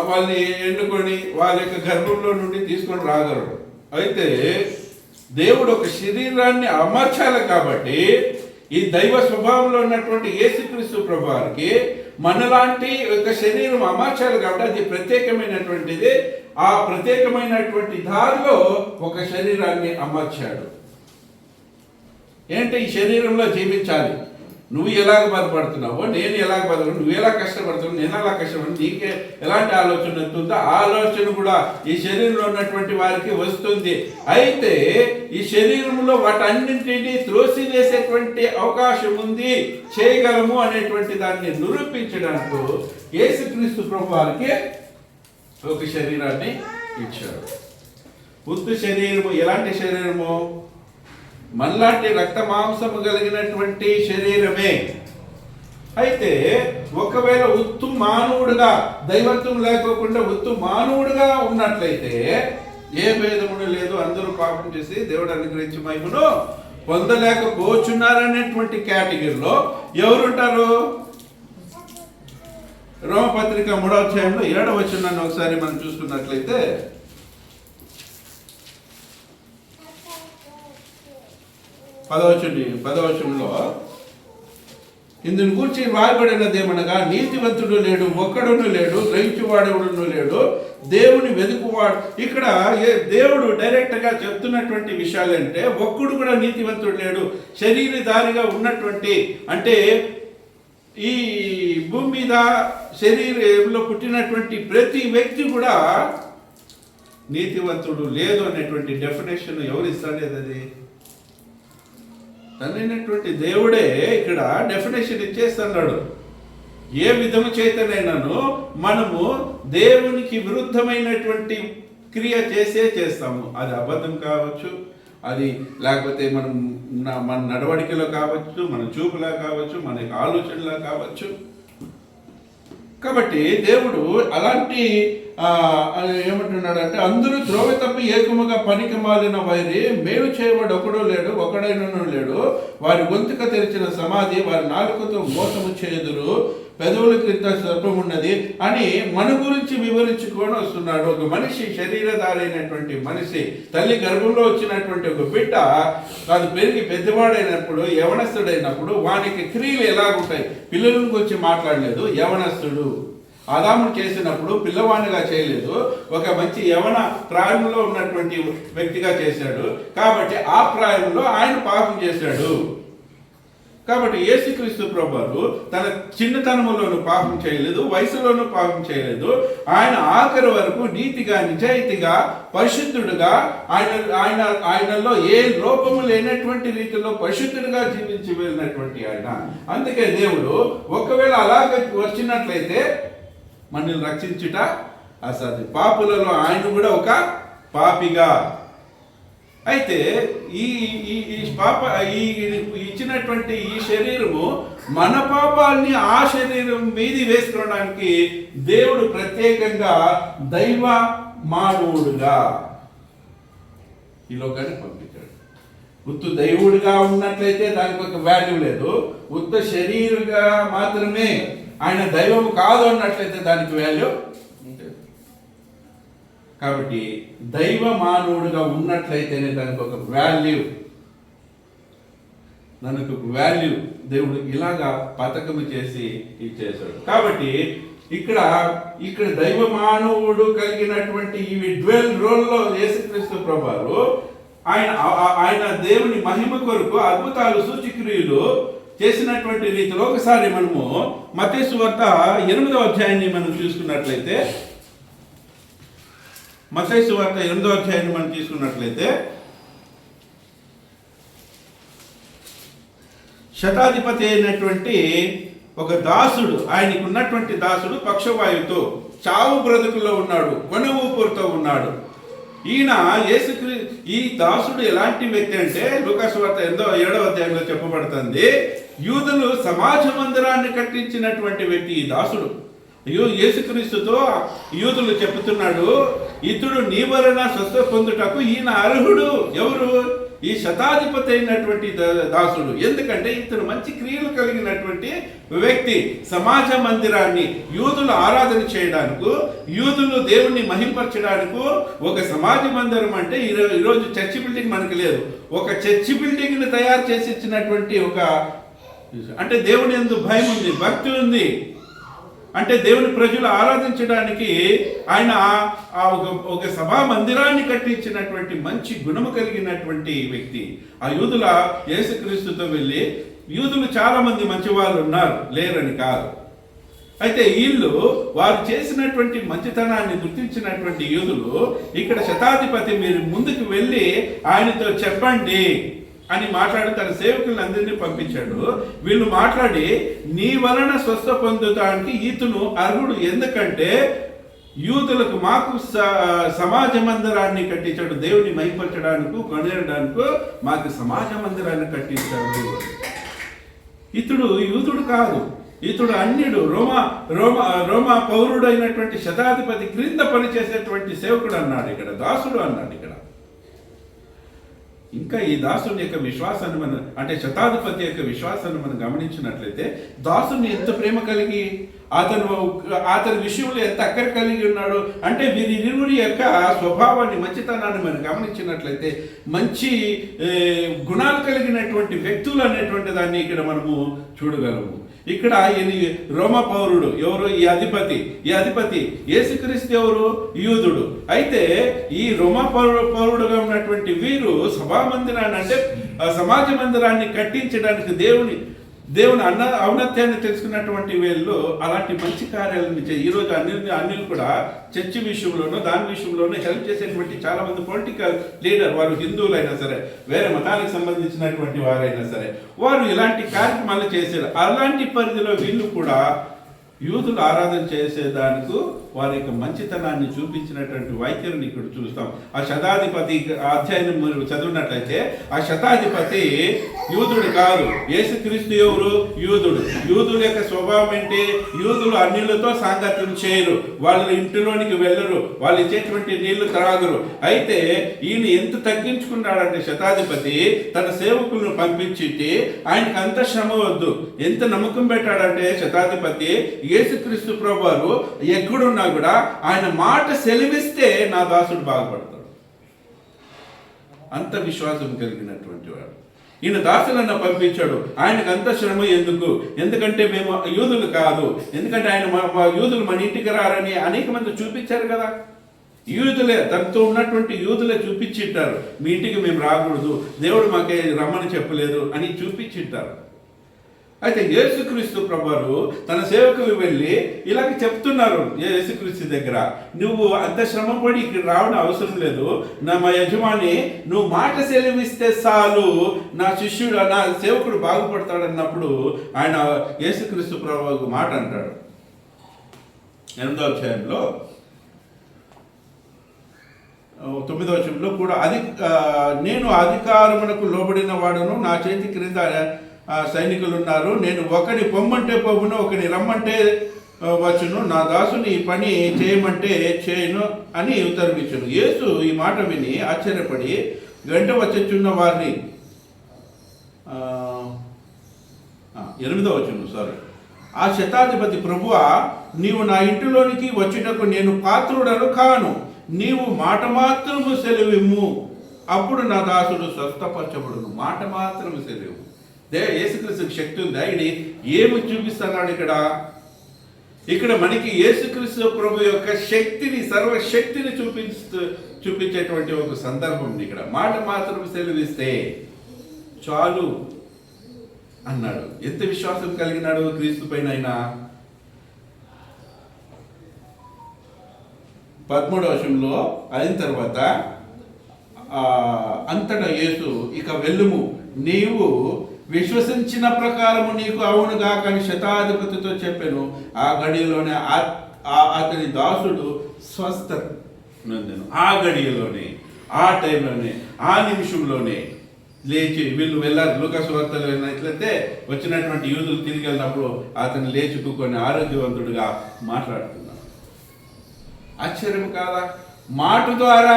వాళ్ళని ఎన్నుకొని వాళ్ళ యొక్క గర్భంలో నుండి తీసుకొని రాగలరు. అయితే దేవుడు ఒక శరీరాన్ని అమర్చాలి కాబట్టి ఈ దైవ స్వభావంలో ఉన్నటువంటి యేసుక్రీస్తు ప్రభువారికి మనలాంటి ఒక శరీరం అమర్చాలి కాబట్టి అది ప్రత్యేకమైనటువంటిది. ఆ ప్రత్యేకమైనటువంటి దారిలో ఒక శరీరాన్ని అమర్చాడు. ఏంటి? ఈ శరీరంలో జీవించాలి. నువ్వు ఎలాగ బాధపడుతున్నావో, నేను ఎలాగ బాధపడుతున్నావు, నువ్వు ఎలా కష్టపడుతున్నావు, నేను ఎలా కష్టపడుతున్నావు, నీకే ఎలాంటి ఆలోచన వస్తుందో ఆలోచన కూడా ఈ శరీరంలో ఉన్నటువంటి వారికి వస్తుంది. అయితే ఈ శరీరంలో వాటన్నింటినీ త్రోసివేసేటువంటి అవకాశం ఉంది, చేయగలము అనేటువంటి దాన్ని నిరూపించడానికి యేసుక్రీస్తు ప్రభువారికి ఒక శరీరాన్ని ఇచ్చాడు. ఉత్తు శరీరము ఎలాంటి శరీరము? మనలాంటి రక్త మాంసము కలిగినటువంటి శరీరమే. అయితే ఒకవేళ ఉత్తు మానవుడుగా, దైవత్వం లేకోకుండా ఉత్తు మానవుడుగా ఉన్నట్లయితే ఏ భేదమును లేదు, అందరూ పాపం చేసి దేవుడు అనుగ్రహించి మహిమను పొందలేకపోతున్నారనేటువంటి కేటగిరీలో ఎవరుంటారు? రోమపత్రిక 3వ అధ్యాయంలో 7వ వచనాన్ని ఒకసారి మనం చూసుకున్నట్లయితే, 10వ వచనంలో ఇందుని గురించి రాయబడినదేమనగా, నీతివంతుడు లేడు, ఒక్కడును లేడు, గ్రహించువాడెవడును లేడు, దేవుని వెతుకువాడు. ఇక్కడ దేవుడు డైరెక్ట్గా చెప్తున్నటువంటి విషయాలంటే ఒక్కడు కూడా నీతివంతుడు లేడు. శరీరధారిగా ఉన్నటువంటి, అంటే ఈ భూమి మీద శరీరంలో పుట్టినటువంటి ప్రతి వ్యక్తి కూడా నీతివంతుడు లేదు అనేటువంటి డెఫినేషన్ ఎవరు ఇస్తాడేది? అది తనైనటువంటి దేవుడే ఇక్కడ డెఫినేషన్ ఇచ్చేస్తున్నాడు. ఏ విధము చేతనైనాను మనము దేవునికి విరుద్ధమైనటువంటి క్రియ చేస్తాము. అది అబద్ధం కావచ్చు, అది లేకపోతే మన నడవడికలో కావచ్చు, మన చూపులా కావచ్చు, మన ఆలోచనలా కావచ్చు. కాబట్టి దేవుడు అలాంటి ఏమంటున్నాడు అంటే, అందరూ ద్రోవ తప్పి ఏకముగా పనికి మాలిన వైరి, మేలు చేయబడి ఒకడో లేడు, ఒకడైనను లేడు. వారి గొంతుక తెరిచిన సమాధి, వారి నాలుకతో మోసము చేదురు, పెదవుల క్రింద సర్పం ఉన్నది అని మన గురించి వివరించుకొని వస్తున్నాడు. ఒక మనిషి, శరీరధారైనటువంటి మనిషి, తల్లి గర్భంలో వచ్చినటువంటి ఒక బిడ్డ అది పెరిగి పెద్దవాడైనప్పుడు, యవనస్తుడైనప్పుడు వానికి క్రియలు ఎలాగుంటాయి? పిల్లల గురించి మాట్లాడలేదు, యవనస్తుడు ఆదామును చేసినప్పుడు పిల్లవాడిగా చేయలేదు, ఒక మంచి యవన ప్రాయంలో ఉన్నటువంటి వ్యక్తిగా చేశాడు. కాబట్టి ఆ ప్రాయంలో ఆయన పాపం చేశాడు. కాబట్టి యేసుక్రీస్తు ప్రభువు తన చిన్నతనములోనూ పాపం చేయలేదు, వయసులోనూ పాపం చేయలేదు. ఆయన ఆఖరి వరకు నీతిగా, నిజాయితీగా, పరిశుద్ధుడుగా, ఆయనలో ఏ లోపము లేనటువంటి రీతిలో పరిశుద్ధుడుగా జీవించి వెళ్ళినటువంటి ఆయన. అందుకే దేవుడు ఒకవేళ అలాగ వచ్చినట్లయితే మనల్ని రక్షించుట అసాధ్యం. పాపులలో ఆయన కూడా ఒక పాపిగా. అయితే ఈ పాప ఇచ్చినటువంటి ఈ శరీరము మన పాపాన్ని ఆ శరీరం మీది వేసుకోవడానికి దేవుడు ప్రత్యేకంగా దైవ మానవుడుగా ఈ లోకానికి పంపించాడు. ఉత్త దైవుడిగా ఉన్నట్లయితే దానికి ఒక వాల్యూ లేదు. ఉత్త శరీరంగా మాత్రమే ఆయన దైవము కాదు అన్నట్లయితే దానికి వాల్యూ. కాబట్టి దైవ మానవుడుగా ఉన్నట్లయితేనే దానికి ఒక వాల్యూ, దానికి ఒక వాల్యూ దేవుడు ఇలాగా పథకము చేసి ఇచ్చేశాడు. కాబట్టి ఇక్కడ దైవ మానవుడు కలిగినటువంటి ఈ డ్వెల్ రోల్లో యేసుక్రీస్తు ప్రభువు ఆయన దేవుని మహిమ కొరకు అద్భుతాలు, సూచక్రియలు చేసినటువంటి రీతిలో ఒకసారి మనము మత్తయి సువార్త 8వ అధ్యాయాన్ని మనం చూసుకున్నట్లయితే, మత్తయి సువార్త 8వ అధ్యాయాన్ని మనం తీసుకున్నట్లయితే, శతాధిపతి అయినటువంటి ఒక దాసుడు, ఆయనకు ఉన్నటువంటి దాసుడు పక్షవాయువుతో చావు బ్రతుకులో ఉన్నాడు, కొన ఊపిరితో ఉన్నాడు. ఈయన ఈ దాసుడు ఎలాంటి వ్యక్తి అంటే లూకాసు వార్త 7వ అధ్యాయంలో చెప్పబడుతుంది. యూదులు సమాజ మందిరాన్ని కట్టించినటువంటి వ్యక్తి ఈ దాసుడు. యేసుక్రీస్తుతో యూదులు చెప్తున్నాడు, ఇతడు నీ వలన స్వస్థ పొందుటకు ఈయన అర్హుడు. ఎవరు? ఈ శతాధిపతి అయినటువంటి దాసుడు. ఎందుకంటే ఇతను మంచి క్రియలు కలిగినటువంటి వ్యక్తి. సమాజ మందిరాన్ని యూదులు ఆరాధన చేయడానికి, యూదులు దేవుణ్ణి మహింపరచడానికి ఒక సమాజ మందిరం అంటే ఈరోజు చర్చి బిల్డింగ్ మనకు లేదు. ఒక చర్చి బిల్డింగ్ ని తయారు చేసి ఇచ్చినటువంటి అంటే దేవుని యందు భయం ఉంది, భక్తి ఉంది. అంటే దేవుని ప్రజలు ఆరాధించడానికి ఆయన ఒక సభా మందిరాన్ని కట్టించినటువంటి మంచి గుణము కలిగినటువంటి వ్యక్తి. ఆ యూదుల యేసుక్రీస్తుతో వెళ్ళి, యూదులు చాలా మంది మంచి వాళ్ళు ఉన్నారు, లేరని కాదు. అయితే వీళ్ళు వారు చేసినటువంటి మంచితనాన్ని గుర్తించినటువంటి యూదులు ఇక్కడ శతాధిపతి మీరు ముందుకు వెళ్ళి ఆయనతో చెప్పండి అని మాట్లాడి తన సేవకులను అందరినీ పంపించాడు. వీళ్ళు మాట్లాడి నీ వలన స్వస్థ పొందడానికి ఈతను అర్హుడు. ఎందుకంటే యూదులకు మాకు సమాజ మందిరాన్ని కట్టించాడు, దేవుని మహింపరచడానికి, కొనేయడానికి మాకు సమాజ మందిరాన్ని కట్టించాడు. ఇతడు యూదుడు కాదు, ఇతడు అన్యుడు, రోమా పౌరుడు అయినటువంటి శతాధిపతి క్రింద పనిచేసేటువంటి సేవకుడు అన్నాడు ఇక్కడ, దాసుడు అన్నాడు ఇక్కడ. ఇంకా ఈ దాసుని యొక్క విశ్వాసాన్ని మనం అంటే శతాధిపతి యొక్క విశ్వాసాన్ని మనం గమనించినట్లయితే దాసుని ఎంత ప్రేమ కలిగి అతని విషయంలో ఎంత అక్కర కలిగి ఉన్నాడు అంటే వీరిరువురి యొక్క స్వభావాన్ని, మంచితనాన్ని మనం గమనించినట్లయితే మంచి గుణాలు కలిగినటువంటి వ్యక్తులు అనేటువంటి దాన్ని ఇక్కడ మనము చూడగలము. ఇక్కడ రోమ పౌరుడు ఎవరు? ఈ అధిపతి యేసుక్రీస్తు ఎవరు? యూదుడు. అయితే ఈ రోమ పౌరుడుగా ఉన్నటువంటి వీరు సభా మందిరాన్ని అంటే సమాజ మందిరాన్ని కట్టించడానికి దేవుని ఔన్నత్యాన్ని తెలుసుకున్నటువంటి వీళ్ళు అలాంటి మంచి కార్యాలను ఈరోజు అన్యులు కూడా చర్చి విషయంలోనూ దాని విషయంలోనూ హెల్ప్ చేసేటువంటి చాలా మంది పొలిటికల్ లీడర్, వారు హిందువులైనా సరే వేరే మతానికి సంబంధించినటువంటి వారైనా సరే, వారు ఇలాంటి కార్యక్రమాలు చేశారు. అలాంటి పరిధిలో వీళ్ళు కూడా యూదులు ఆరాధన చేసేదానికి వారి యొక్క మంచితనాన్ని చూపించినటువంటి వైఖరిని ఇక్కడ చూస్తాం. ఆ శతాధిపతి అధ్యాయం మీరు చదివినట్లయితే ఆ శతాధిపతి యూదుడు కాదు. యేసుక్రీస్తు ఎవరు? యూదుడు. యూదుల యొక్క స్వభావం ఏంటి? యూదులు అన్యులతో సాంగత్యం చేయరు, వాళ్ళ ఇంటిలోనికి వెళ్ళరు, వాళ్ళు ఇచ్చేటువంటి నీళ్లు త్రాగరు. అయితే ఈయన ఎంత తగ్గించుకున్నాడంటే శతాధిపతి తన సేవకులను పంపించి ఆయనకు అంత శ్రమ వద్దు, ఎంత నమ్మకం పెట్టాడంటే శతాధిపతి యేసుక్రీస్తు ప్రభువారు ఎక్కడున్నా కూడా ఆయన మాట సెలవిస్తే నా దాసుడు బాగుపడతాడు. అంత విశ్వాసం కలిగినటువంటి వాడు. ఈయన దాసులను పంపించాడు, ఆయనకు అంత శ్రమ ఎందుకు? ఎందుకంటే మేము యూదులు కాదు, ఎందుకంటే ఆయన యూదులు మన ఇంటికి రారని అనేక మంది చూపించారు కదా. యూదులే, తనతో ఉన్నటువంటి యూదులే చూపించింటారు, మీ ఇంటికి మేము రాకూడదు, దేవుడు మాకే రమ్మని చెప్పలేదు అని చూపించింటారు. అయితే యేసుక్రీస్తు ప్రభువారు తన సేవకులు వెళ్ళి ఇలాగ చెప్తున్నారు యేసుక్రీస్తు దగ్గర, నువ్వు అంత శ్రమపడి ఇక్కడ రావడం అవసరం లేదు, మా యజమాని నువ్వు మాట సెలవిస్తే చాలు, నా శిష్యుడు నా సేవకుడు బాగుపడతాడన్నప్పుడు ఆయన యేసుక్రీస్తు ప్రభువు మాట అంటాడు 8వ అధ్యాయంలో 9వ వచనంలో కూడా, నేను అధికారమునకు లోబడిన వాడును, నా చేతి క్రింద సైనికులు ఉన్నారు, నేను ఒకని పొమ్మంటే పోవును, ఒకని రమ్మంటే వచ్చును, నా దాసుని ఈ పని చేయమంటే చేయను అని ఉత్తరమిచ్చును. యేసు ఈ మాట విని ఆశ్చర్యపడి వెంట వచ్చున్న వారిని 8వ వచనం ఆ శతాధిపతి, ప్రభువా, నీవు నా ఇంటిలోనికి వచ్చుటకు నేను పాత్రుడను కాను, నీవు మాట మాత్రము సెలవిమ్ము, అప్పుడు నా దాసుడు స్వస్థపరచబడును. మాట మాత్రము సెలవు. యేసుక్రీస్తుకి శక్తి ఉందా? ఇది ఏమి చూపిస్తున్నాడు ఇక్కడ మనకి యేసుక్రీస్తు ప్రభు యొక్క శక్తిని, సర్వశక్తిని చూపించేటువంటి ఒక సందర్భం. ఇక్కడ మాట మాత్రం సెలవిస్తే చాలు అన్నాడు. ఎంత విశ్వాసం కలిగినాడు క్రీస్తు పైన ఆయన. 13వ వచనంలో అయిన తర్వాత అంతటా యేసు, ఇక వెళ్ళుము, నీవు విశ్వసించిన ప్రకారము నీకు అవునుగా కానీ శతాధిపతితో చెప్పాను. ఆ గడియలోనే అతని దాసుడు స్వస్థ నందెను. ఆ గడియలోనే, ఆ టైంలోనే, ఆ నిమిషంలోనే లేచి వీళ్ళు వెళ్ళారు. లూకాసు వార్తలో ఎట్లయితే వచ్చినటువంటి యూదులు తిరిగి వెళ్ళినప్పుడు అతను లేచి కూకొని ఆరోగ్యవంతుడిగా మాట్లాడుతున్నాడు. ఆశ్చర్యం కాదా? మాట ద్వారా,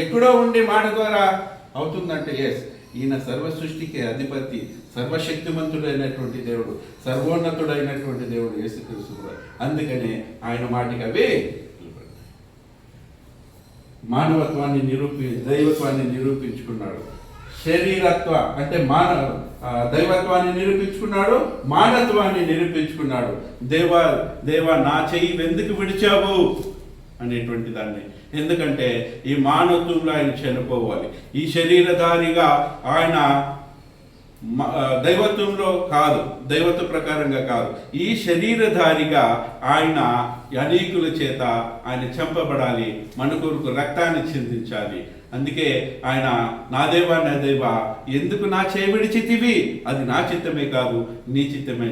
ఎక్కడో ఉండి మాట ద్వారా అవుతుందంటే ఎస్, ఈయన సర్వ సృష్టికి అధిపతి, సర్వశక్తిమంతుడైనటువంటి దేవుడు, సర్వోన్నతుడైనటువంటి దేవుడు యేసుక్రీస్తు. అందుకనే ఆయన మాటికి అవే మానవత్వాన్ని దైవత్వాన్ని నిరూపించుకున్నాడు. శరీరత్వ అంటే దైవత్వాన్ని నిరూపించుకున్నాడు, మానత్వాన్ని నిరూపించుకున్నాడు. దేవా నా చెయ్యి ఎందుకు విడిచావు అనేటువంటి దాన్ని. ఎందుకంటే ఈ మానవత్వంలో ఆయన చనిపోవాలి. ఈ శరీరధారిగా ఆయన దైవత్వంలో కాదు, దైవత్వ ప్రకారంగా కాదు, ఈ శరీరధారిగా ఆయన అనేకుల చేత ఆయన చంపబడాలి, మన కొరకు రక్తాన్ని చిందించాలి. అందుకే ఆయన నా దేవా ఎందుకు నా చేయి విడిచితివి, అది నా చిత్తమే కాదు నీ చిత్తమే.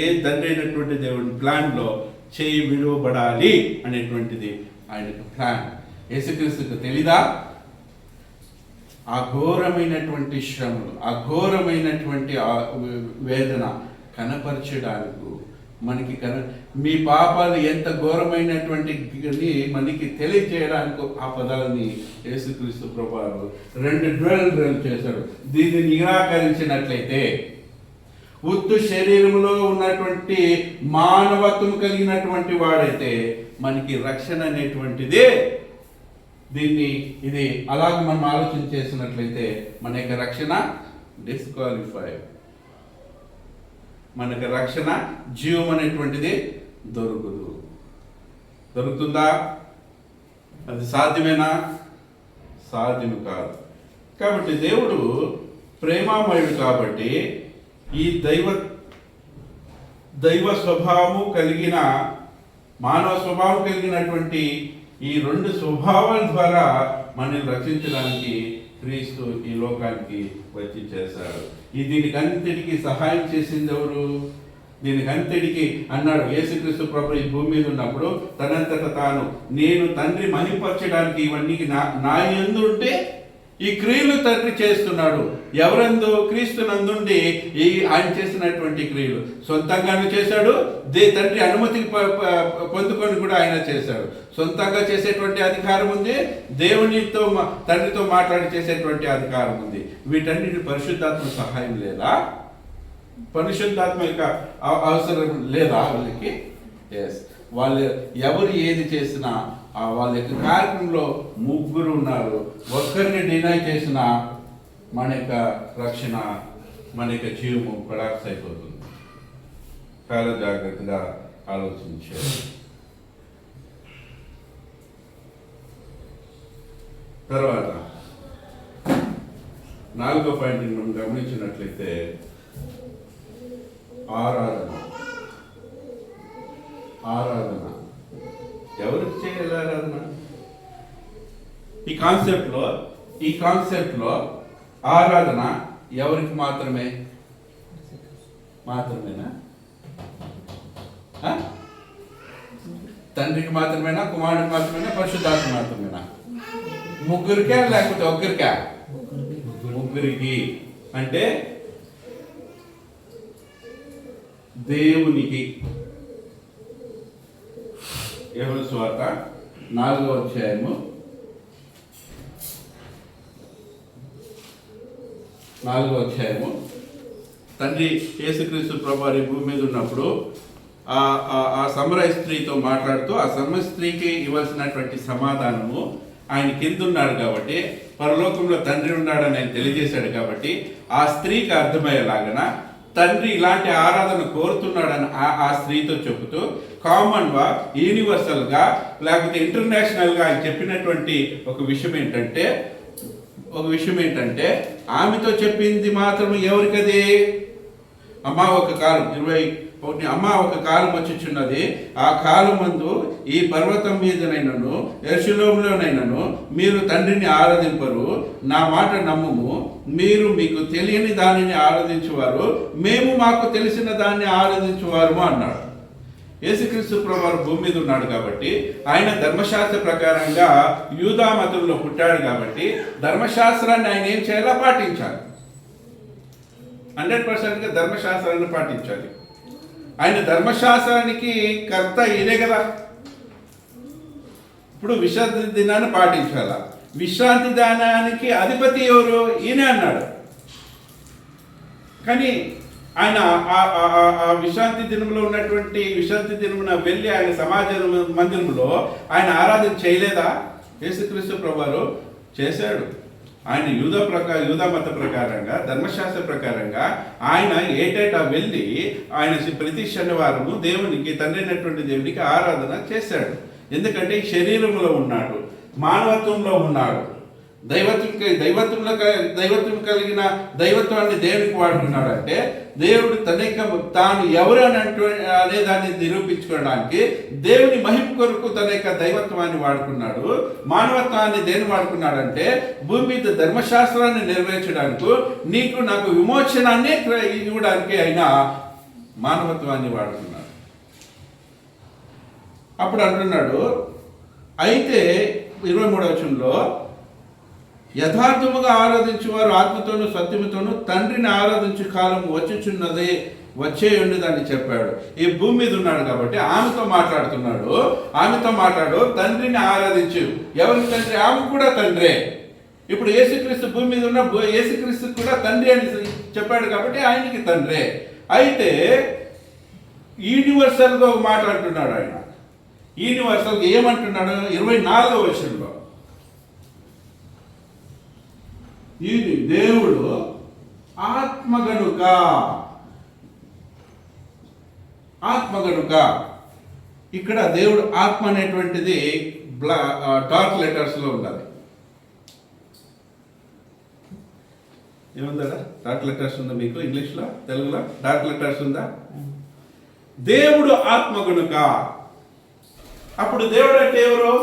ఏ తండ్రి అయినటువంటి దేవుని ప్లాన్లో చేయి విడవబడాలి అనేటువంటిది ఆయనకు ప్లాన్. యేసుక్రీస్తుకు తెలీదా? అఘోరమైనటువంటి శ్రమలు, అఘోరమైనటువంటి వేదన కనపరచడానికి మనకి మీ పాపాలు ఎంత ఘోరమైనటువంటి మనకి తెలియజేయడానికి ఆ పదాలని యేసుక్రీస్తు ప్రభువు 2 డ్రైల్ చేశాడు. దీన్ని నిరాకరించినట్లయితే, ఉత్తు శరీరంలో ఉన్నటువంటి మానవత్వం కలిగినటువంటి వాడైతే మనకి రక్షణ అనేటువంటిదే. ఇది అలాగ మనం ఆలోచన చేసినట్లయితే మన యొక్క రక్షణ డిస్క్వాలిఫై, మనకి రక్షణ జీవం అనేటువంటిది దొరుకుతుందా? అది సాధ్యమేనా? సాధ్యం కాదు. కాబట్టి దేవుడు ప్రేమామయుడు కాబట్టి ఈ దైవ స్వభావము కలిగిన, మానవ స్వభావం కలిగినటువంటి ఈ 2 స్వభావాల ద్వారా మనల్ని రక్షించడానికి క్రీస్తు ఈ లోకానికి వచ్చి చేశాడు. దీనికంతటికి సహాయం చేసింది ఎవరు? దీనికంతటికి అన్నాడు యేసుక్రీస్తు ప్రభు ఈ భూమి మీద ఉన్నప్పుడు తనంతట తాను, నేను తండ్రి మహిమపరచడానికి ఇవన్నీ నా యందు ఉంటే ఈ క్రియలు తండ్రి చేస్తున్నాడు. ఎవరందు? క్రీస్తు నందుండి ఆయన చేసినటువంటి క్రియలు సొంతంగానే చేశాడు, తండ్రి అనుమతి పొందుకొని కూడా ఆయన చేశాడు. సొంతంగా చేసేటువంటి అధికారం ఉంది, దేవునితో తండ్రితో మాట్లాడి చేసేటువంటి అధికారం ఉంది. వీటన్నిటి పరిశుద్ధాత్మ సహాయం లేదా? పరిశుద్ధాత్మ యొక్క అవసరం లేదా వాళ్ళకి? ఎస్, వాళ్ళు ఎవరు ఏది చేసినా వాళ్ళ యొక్క కార్యక్రమంలో 3 ఉన్నారు. ఒక్కరిని డినై చేసినా మన యొక్క రక్షణ, మన యొక్క జీవము కొలాప్స్ అయిపోతుంది. చాలా జాగ్రత్తగా ఆలోచించారు. తర్వాత 4వ పాయింట్ని మనం గమనించినట్లయితే ఆరాధన. ఆరాధన ఎవరికి చేయాలి? ఆరాధన ఈ కాన్సెప్ట్లో ఆరాధన ఎవరికి మాత్రమేనా? తండ్రికి మాత్రమేనా? కుమారుడికి మాత్రమేనా? పరిశుద్ధాత్మ మాత్రమేనా? ముగ్గురికే లేకపోతే ఒక్కరికా? ముగ్గురికి. అంటే దేవునికి. యోహాను సువార్త 4వ అధ్యాయము 4వ అధ్యాయము తండ్రి యేసుక్రీస్తు ప్రభువారి భూమి మీద ఉన్నప్పుడు ఆ సమరయ స్త్రీతో మాట్లాడుతూ ఆ సమరయ స్త్రీకి ఇవ్వాల్సినటువంటి సమాధానము ఆయన కింద ఉన్నాడు కాబట్టి, పరలోకంలో తండ్రి ఉన్నాడని ఆయన తెలియజేశాడు కాబట్టి ఆ స్త్రీకి అర్థమయ్యేలాగన తండ్రి ఇలాంటి ఆరాధన కోరుతున్నాడని ఆ స్త్రీతో చెబుతూ కామన్గా, యూనివర్సల్గా, లేకపోతే ఇంటర్నేషనల్గా ఆయన చెప్పినటువంటి ఒక విషయం ఏంటంటే ఆమెతో చెప్పింది మాత్రం ఎవరికది? అమ్మ ఒక కాలం 21 అమ్మ ఒక కాలం వచ్చుచున్నది, ఆ కాలం మందు ఈ పర్వతం మీదనైనను యెరూషలేములోనైనను మీరు తండ్రిని ఆరాధింపరు, నా మాట నమ్ముము. మీరు మీకు తెలియని దానిని ఆరాధించువారు, మేము మాకు తెలిసిన దాన్ని ఆరాధించువారు అన్నాడు. యేసుక్రీస్తు ప్రభువారు భూమి మీద ఉన్నాడు కాబట్టి, ఆయన ధర్మశాస్త్ర ప్రకారంగా యూదా మతంలో పుట్టాడు కాబట్టి ధర్మశాస్త్రాన్ని ఆయన ఏం చేయాలో పాటించాలి. 100%గా ధర్మశాస్త్రాన్ని పాటించాలి. ఆయన ధర్మశాస్త్రానికి కర్త ఈయనే కదా. ఇప్పుడు విశ్రాంతి దినాన్ని పాటించాల. విశ్రాంతి దినానికి అధిపతి ఎవరు? ఈయనే అన్నాడు. కానీ ఆయన ఆ విశ్రాంతి దినంలో ఉన్నటువంటి విశ్రాంతి దినమున వెళ్ళి ఆయన సమాజ మందిరంలో ఆయన ఆరాధన చేయలేదా? యేసుక్రీస్తు ప్రభువారు చేశాడు. ఆయన యూదా మత ప్రకారంగా, ధర్మశాస్త్ర ప్రకారంగా ఆయన ఏటేటా వెళ్ళి ఆయన ప్రతి శనివారము దేవునికి, తండ్రి అయినటువంటి దేవునికి ఆరాధన చేశాడు. ఎందుకంటే శరీరంలో ఉన్నాడు, మానవత్వంలో ఉన్నాడు, దైవత్వం కలిగిన దైవత్వాన్ని దేవునికి వాడుకున్నాడు. అంటే దేవుడు తాను ఎవరు అనే దాన్ని నిరూపించుకోవడానికి దేవుని మహిమ కొరకు తన యొక్క దైవత్వాన్ని వాడుకున్నాడు. మానవత్వాన్ని దేని వాడుకున్నాడంటే భూమి మీద ధర్మశాస్త్రాన్ని నెరవేర్చడానికి, నీకు నాకు విమోచనాన్ని ఇవ్వడానికి ఆయన మానవత్వాన్ని వాడుకున్నాడు. అప్పుడు అంటున్నాడు, అయితే 23వ వచనంలో యథార్థముగా ఆరాధించువారు ఆత్మతోనూ సత్యముతోనూ తండ్రిని ఆరాధించు కాలం వచ్చే ఉండదని చెప్పాడు. ఈ భూమి మీద ఉన్నాడు కాబట్టి ఆమెతో మాట్లాడు, తండ్రిని ఆరాధించు. ఎవరికి తండ్రి? ఆమె కూడా తండ్రే. ఇప్పుడు యేసుక్రీస్తు భూమి మీద ఉన్న యేసుక్రీస్తు కూడా తండ్రి అని చెప్పాడు కాబట్టి ఆయనకి తండ్రే. అయితే యూనివర్సల్గా ఒక మాట అంటున్నాడు ఆయన. యూనివర్సల్గా ఏమంటున్నాడు? 24వ వచనంలో ఇది దేవుడు ఆత్మ గనుక ఇక్కడ దేవుడు ఆత్మ అనేటువంటిది డార్క్ లెటర్స్లో ఉండాలి. ఏముందా? డార్క్ లెటర్స్ ఉందా మీకు ఇంగ్లీష్లో? తెలుగులో డార్క్ లెటర్స్ ఉందా? దేవుడు ఆత్మ గనుక. అప్పుడు దేవుడు అంటే ఎవరు?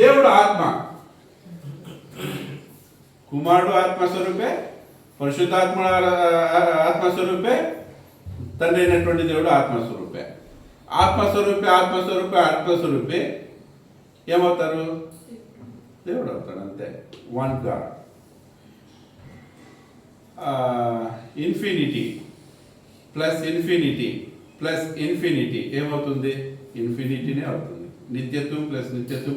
దేవుడు ఆత్మ. కుమారుడు ఆత్మస్వరూపే, పరిశుద్ధాత్మ ఆత్మస్వరూపే, తండ్రి అయినటువంటి దేవుడు ఆత్మస్వరూపే. ఆత్మస్వరూపే ఏమవుతారు? దేవుడు అవుతాడు. అంతే. One God. Infinity plus infinity ఏమవుతుంది? ఇన్ఫినిటీనే అవుతుంది. నిత్యత్వం ప్లస్ నిత్యత్వం.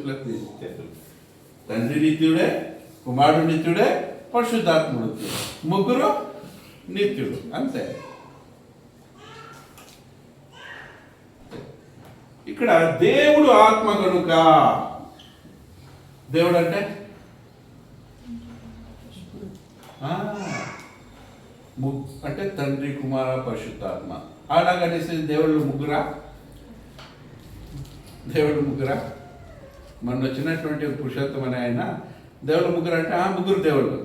తండ్రి నిత్యుడే, కుమారుడు నిత్యుడే, పరిశుద్ధాత్ముడు ముగ్గురు నిత్యుడు. అంతే. ఇక్కడ దేవుడు ఆత్మ కనుక. దేవుడు అంటే అంటే తండ్రి, కుమార, పరిశుద్ధాత్మ. అలాగనేసి దేవుళ్ళు ముగ్గురా? దేవుడు ముగ్గురా? మొన్న వచ్చినటువంటి పురుషోత్తమ అనే ఆయన దేవుళ్ళు ముగ్గురు అంటే ముగ్గురు దేవుళ్ళు.